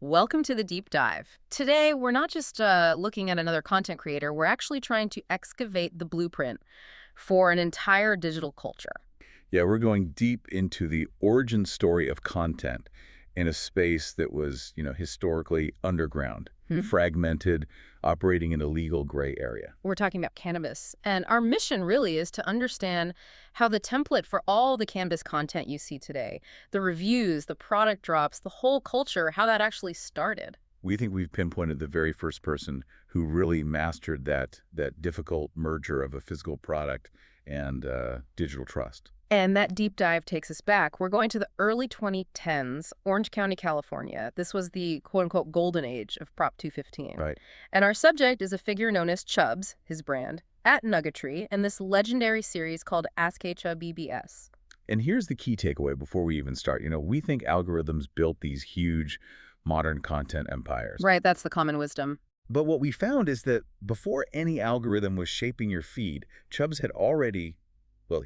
Welcome to the deep dive. Today, we're not just looking at another content creator, we're actually trying to excavate the blueprint for an entire digital culture. Yeah, we're going deep into the origin story of content in a space that was, historically underground, fragmented, operating in a legal gray area. We're talking about cannabis, and our mission really is to understand how the template for all the cannabis content you see today, the reviews, the product drops, the whole culture, how that actually started. We think we've pinpointed the very first person who really mastered that difficult merger of a physical product and digital trust. And that deep dive takes us back. We're going to the early 2010s, Orange County, California. This was the quote-unquote golden age of Prop 215. Right. And our subject is a figure known as Chubbs, his brand, at Nuggetry, and this legendary series called Ask Chubbs. And here's the key takeaway before we even start. We think algorithms built these huge modern content empires. Right, that's the common wisdom. But what we found is that before any algorithm was shaping your feed, Chubbs had already,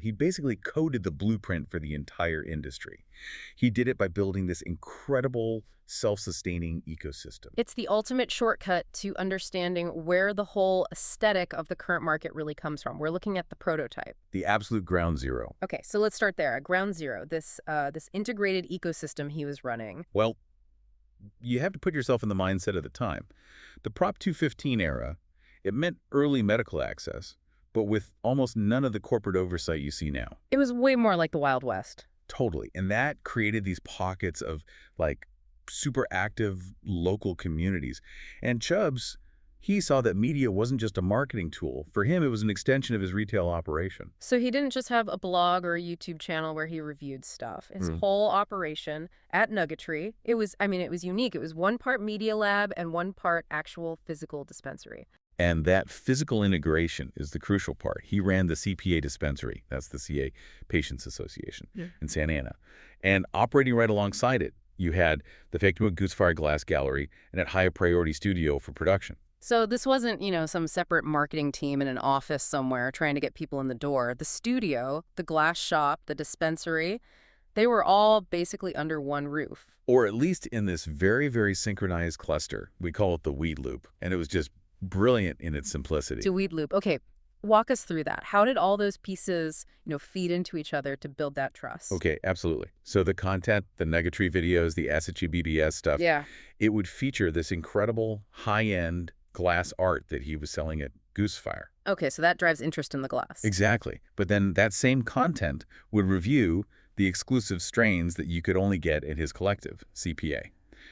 he basically coded the blueprint for the entire industry. He did it by building this incredible self-sustaining ecosystem. It's the ultimate shortcut to understanding where the whole aesthetic of the current market really comes from. We're looking at the prototype. The absolute ground zero. Okay, so let's start there. At ground zero, this integrated ecosystem he was running. Well, you have to put yourself in the mindset of the time. The Prop 215 era, it meant early medical access, but with almost none of the corporate oversight you see now. It was way more like the Wild West. Totally. And that created these pockets of, super active local communities. And Chubbs, he saw that media wasn't just a marketing tool. For him, it was an extension of his retail operation. So he didn't just have a blog or a YouTube channel where he reviewed stuff. His whole operation at Nuggetry, it was unique. It was one part media lab and one part actual physical dispensary. And that physical integration is the crucial part. He ran the CPA dispensary, that's the CA Patients Association in Santa Ana. And operating right alongside it, you had the Factory Goosefire Glass Gallery and at High Priority Studio for production. So this wasn't, some separate marketing team in an office somewhere trying to get people in the door. The studio, the glass shop, the dispensary, they were all basically under one roof. Or at least in this very, very synchronized cluster. We call it the weed loop. And it was just brilliant in its simplicity. To weed loop. Okay, walk us through that. How did all those pieces, feed into each other to build that trust? Okay, absolutely. So the content, the Nuggetry videos, the SHUBBS stuff, it would feature this incredible high-end glass art that he was selling at Goosefire. Okay, so that drives interest in the glass. Exactly. But then that same content would review the exclusive strains that you could only get at his collective, CPA.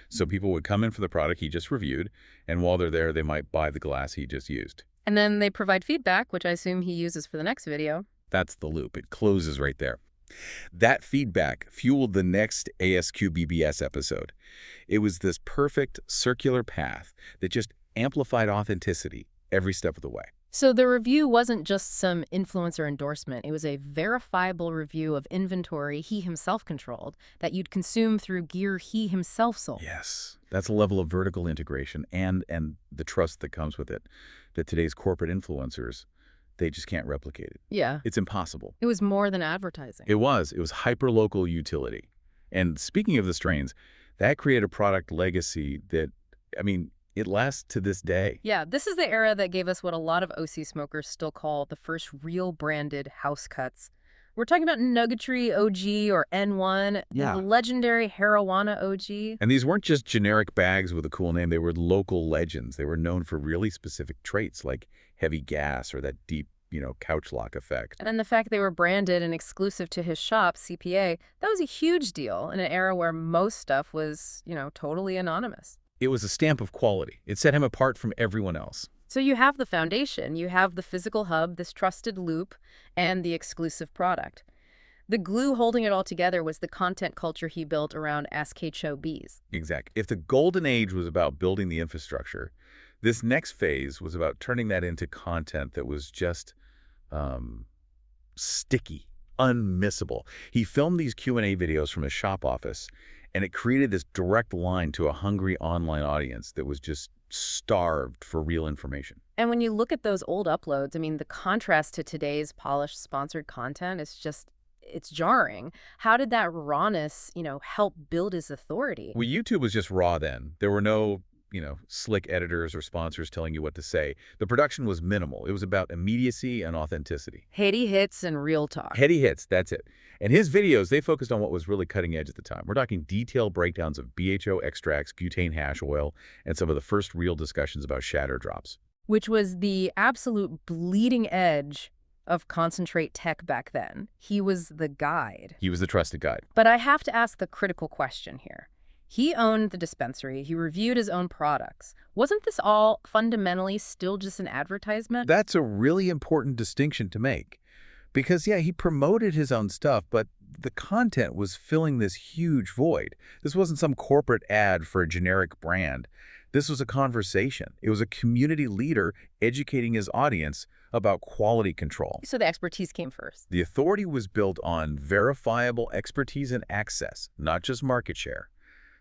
So people would come in for the product he just reviewed, and while they're there, they might buy the glass he just used. And then they provide feedback, which I assume he uses for the next video. That's the loop. It closes right there. That feedback fueled the next ASQBBS episode. It was this perfect circular path that just amplified authenticity every step of the way. So the review wasn't just some influencer endorsement. It was a verifiable review of inventory he himself controlled that you'd consume through gear he himself sold. Yes, that's a level of vertical integration and the trust that comes with it that today's corporate influencers, they just can't replicate it. Yeah. It's impossible. It was more than advertising. It was hyper-local utility. And speaking of the strains, that created a product legacy that, it lasts to this day. Yeah, this is the era that gave us what a lot of OC smokers still call the first real branded house cuts. We're talking about Nuggetry OG or N1, the legendary Herojuana OG. And these weren't just generic bags with a cool name. They were local legends. They were known for really specific traits like heavy gas or that deep, couch lock effect. And then the fact they were branded and exclusive to his shop, CPA, that was a huge deal in an era where most stuff was, totally anonymous. It was a stamp of quality. It set him apart from everyone else. So you have the foundation, you have the physical hub, this trusted loop, and the exclusive product. The glue holding it all together was the content culture he built around Ask Chubbs. Exactly. If the golden age was about building the infrastructure, this next phase was about turning that into content that was just sticky, unmissable. He filmed these Q&A videos from his shop office, and it created this direct line to a hungry online audience that was just starved for real information. And when you look at those old uploads, the contrast to today's polished sponsored content is just, it's jarring. How did that rawness, help build his authority? Well, YouTube was just raw then. There were no, slick editors or sponsors telling you what to say. The production was minimal. It was about immediacy and authenticity. Heady hits and real talk. Heady hits, that's it. And his videos, they focused on what was really cutting edge at the time. We're talking detailed breakdowns of BHO extracts, butane hash oil, and some of the first real discussions about shatter drops. Which was the absolute bleeding edge of concentrate tech back then. He was the guide. He was the trusted guide. But I have to ask the critical question here. He owned the dispensary. He reviewed his own products. Wasn't this all fundamentally still just an advertisement? That's a really important distinction to make. Because, yeah, he promoted his own stuff, but the content was filling this huge void. This wasn't some corporate ad for a generic brand. This was a conversation. It was a community leader educating his audience about quality control. So the expertise came first. The authority was built on verifiable expertise and access, not just market share.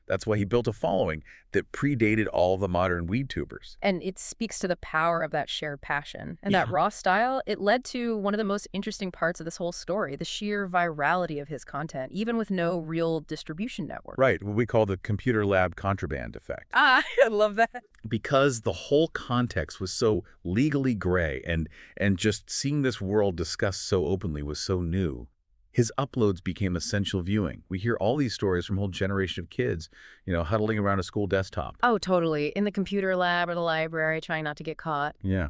That's why he built a following that predated all the modern weed tubers. And it speaks to the power of that shared passion. And that raw style, it led to one of the most interesting parts of this whole story, the sheer virality of his content, even with no real distribution network. Right, what we call the computer lab contraband effect. Ah, I love that. Because the whole context was so legally gray and just seeing this world discussed so openly was so new. His uploads became essential viewing. We hear all these stories from a whole generation of kids, huddling around a school desktop. Oh, totally. In the computer lab or the library, trying not to get caught. Yeah.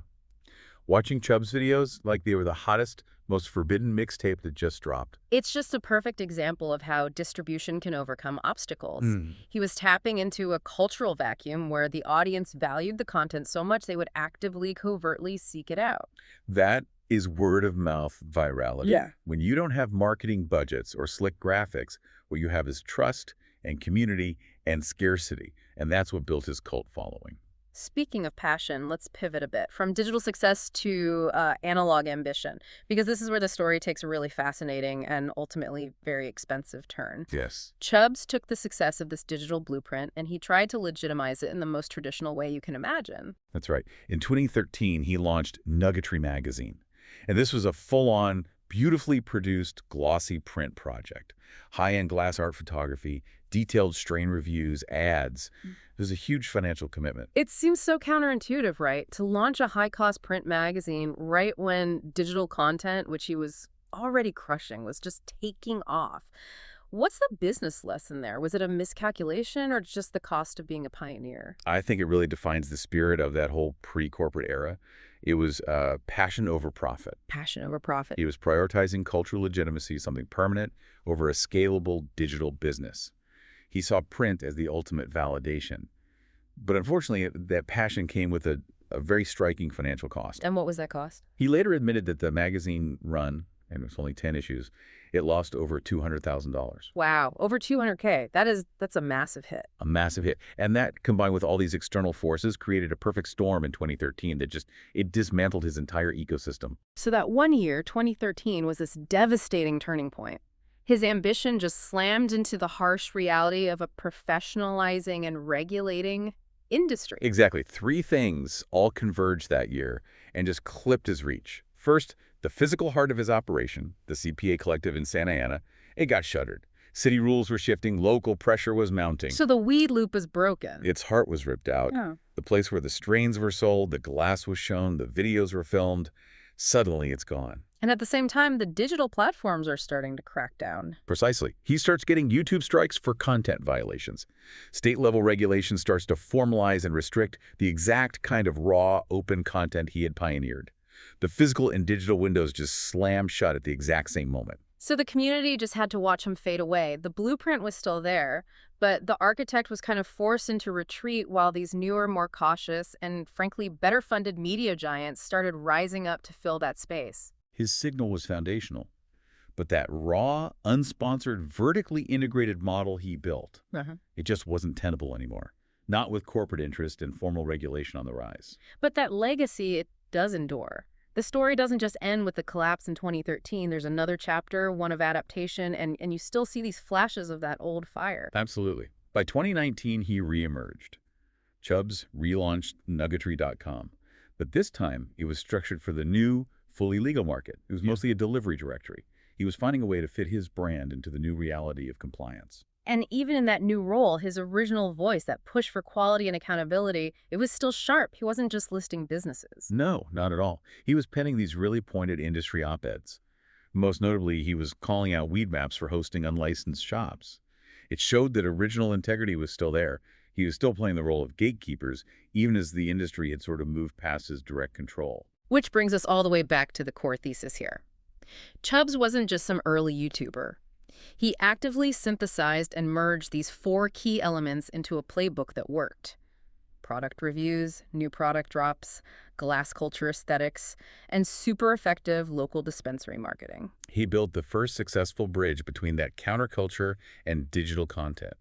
Watching Chubbs videos like they were the hottest, most forbidden mixtape that just dropped. It's just a perfect example of how distribution can overcome obstacles. He was tapping into a cultural vacuum where the audience valued the content so much they would actively, covertly seek it out. That is word-of-mouth virality. Yeah. When you don't have marketing budgets or slick graphics, what you have is trust and community and scarcity, and that's what built his cult following. Speaking of passion, let's pivot a bit from digital success to analog ambition, because this is where the story takes a really fascinating and ultimately very expensive turn. Yes. Chubbs took the success of this digital blueprint and he tried to legitimize it in the most traditional way you can imagine. That's right. In 2013, he launched Nuggetry Magazine. And this was a full-on, beautifully produced, glossy print project. High-end glass art photography, detailed strain reviews, ads. It was a huge financial commitment. It seems so counterintuitive, right? To launch a high-cost print magazine right when digital content, which he was already crushing, was just taking off. What's the business lesson there? Was it a miscalculation or just the cost of being a pioneer? I think it really defines the spirit of that whole pre-corporate era. It was passion over profit. Passion over profit. He was prioritizing cultural legitimacy, something permanent, over a scalable digital business. He saw print as the ultimate validation. But unfortunately, that passion came with a very striking financial cost. And what was that cost? He later admitted that the magazine run, and it was only 10 issues, it lost over $200,000. Wow, over $200K. That's a massive hit. A massive hit. And that, combined with all these external forces, created a perfect storm in 2013 that it dismantled his entire ecosystem. So that one year, 2013, was this devastating turning point. His ambition just slammed into the harsh reality of a professionalizing and regulating industry. Exactly. 3 things all converged that year and just clipped his reach. First, the physical heart of his operation, the CPA Collective in Santa Ana, it got shuttered. City rules were shifting, local pressure was mounting. So the weed loop was broken. Its heart was ripped out. Oh. The place where the strains were sold, the glass was shown, the videos were filmed. Suddenly, it's gone. And at the same time, the digital platforms are starting to crack down. Precisely. He starts getting YouTube strikes for content violations. State-level regulation starts to formalize and restrict the exact kind of raw, open content he had pioneered. The physical and digital windows just slammed shut at the exact same moment. So the community just had to watch him fade away. The blueprint was still there, but the architect was kind of forced into retreat while these newer, more cautious, and frankly, better-funded media giants started rising up to fill that space. His signal was foundational, but that raw, unsponsored, vertically integrated model he built, it just wasn't tenable anymore. Not with corporate interest and formal regulation on the rise. But that legacy, it does endure. The story doesn't just end with the collapse in 2013. There's another chapter, one of adaptation, and you still see these flashes of that old fire. Absolutely. By 2019, he reemerged. Chubbs relaunched Nuggetry.com. But this time, it was structured for the new, fully legal market. It was mostly a delivery directory. He was finding a way to fit his brand into the new reality of compliance. And even in that new role, his original voice, that push for quality and accountability, it was still sharp. He wasn't just listing businesses. No, not at all. He was penning these really pointed industry op-eds. Most notably, he was calling out weed maps for hosting unlicensed shops. It showed that original integrity was still there. He was still playing the role of gatekeepers, even as the industry had sort of moved past his direct control. Which brings us all the way back to the core thesis here. Chubbs wasn't just some early YouTuber. He actively synthesized and merged these 4 key elements into a playbook that worked. Product reviews, new product drops, glass culture aesthetics, and super effective local dispensary marketing. He built the first successful bridge between that counterculture and digital content.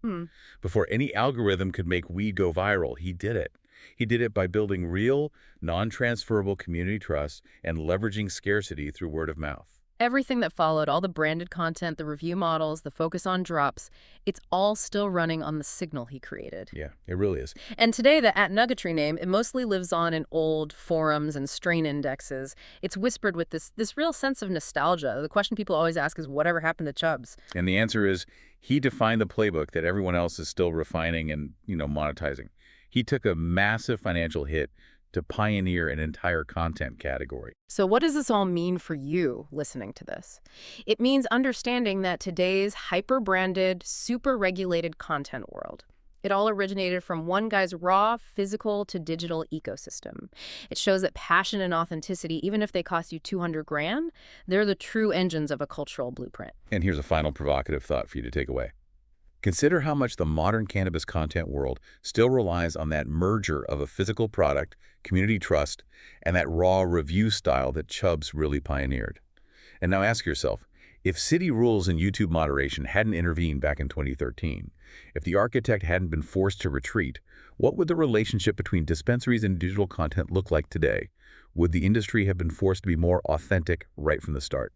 Before any algorithm could make weed go viral, he did it. He did it by building real, non-transferable community trust and leveraging scarcity through word of mouth. Everything that followed, all the branded content, the review models, the focus on drops, it's all still running on the signal he created. Yeah, it really is. And today, the @Nuggetry name, it mostly lives on in old forums and strain indexes. It's whispered with this real sense of nostalgia. The question people always ask is, whatever happened to Chubbs? And the answer is, he defined the playbook that everyone else is still refining and, monetizing. He took a massive financial hit to pioneer an entire content category. So what does this all mean for you listening to this? It means understanding that today's hyper-branded, super-regulated content world, it all originated from one guy's raw physical to digital ecosystem. It shows that passion and authenticity, even if they cost you 200 grand, they're the true engines of a cultural blueprint. And here's a final provocative thought for you to take away. Consider how much the modern cannabis content world still relies on that merger of a physical product, community trust, and that raw review style that Chubbs really pioneered. And now ask yourself, if city rules and YouTube moderation hadn't intervened back in 2013, if the architect hadn't been forced to retreat, what would the relationship between dispensaries and digital content look like today? Would the industry have been forced to be more authentic right from the start?